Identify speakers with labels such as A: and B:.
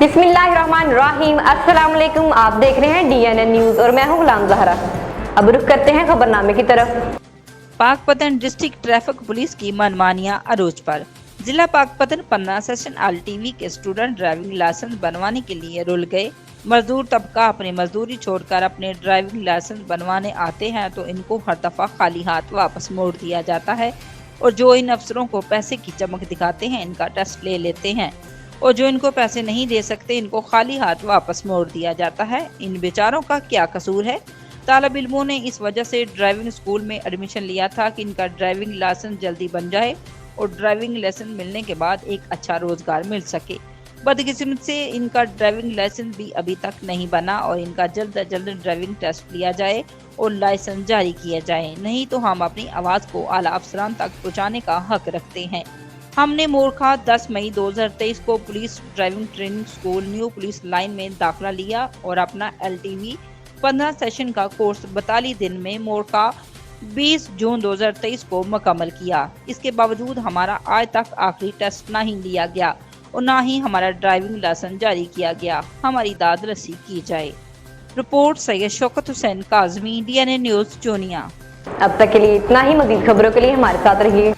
A: बिस्मिल्लाहिर्रहमानिर्रहीम। अस्सलाम वालेकुम। आप देख रहे हैं DNN न्यूज़ और मैं हूं गुलाम ज़हरा। अब रुख करते हैं खबरनामे की तरफ।
B: पाकपतन डिस्ट्रिक्ट ट्रैफिक पुलिस की मनमानियां अरोज पर। जिला पाकपतन 15 सेशन LTV के स्टूडेंट ड्राइविंग लाइसेंस बनवाने के लिए रुल गए। मजदूर तबका अपनी मजदूरी छोड़कर अपने ड्राइविंग लाइसेंस बनवाने आते हैं तो इनको हर दफा खाली हाथ वापस मोड़ दिया जाता है और जो इन अफसरों को पैसे की चमक दिखाते हैं इनका टेस्ट ले लेते हैं और जो इनको पैसे नहीं दे सकते इनको खाली हाथ वापस मोड़ दिया जाता है। इन बेचारों का क्या कसूर है? तालिब इल्मों ने इस वजह से ड्राइविंग स्कूल में एडमिशन लिया था कि इनका ड्राइविंग लाइसेंस जल्दी बन जाए और ड्राइविंग लाइसेंस मिलने के बाद एक अच्छा रोजगार मिल सके। बदकिस्मत से इनका ड्राइविंग लाइसेंस भी अभी तक नहीं बना और इनका जल्द से जल्द ड्राइविंग टेस्ट लिया जाए और लाइसेंस जारी किया जाए, नहीं तो हम अपनी आवाज को आला अफसरान तक पहुँचाने का हक रखते हैं। हमने मोरखा 10 मई 2023 को police driving training school new police line में दाखिला लिया और अपना LTV 15 सेशन का कोर्स 42 दिन में मोरखा 20 जून 2023 को मुकम्मल किया। इसके बावजूद हमारा आज तक आखिरी टेस्ट ना ही लिया गया और ना ही हमारा ड्राइविंग लाइसेंस जारी किया गया। हमारी दाद रसी की जाए। Report Syed Shaukat Hussain Kazmi, DNN news चोनिया।
A: अब तक के लिए इतना ही। मज़ीद खबरों के लिए हमारे साथ रहिए।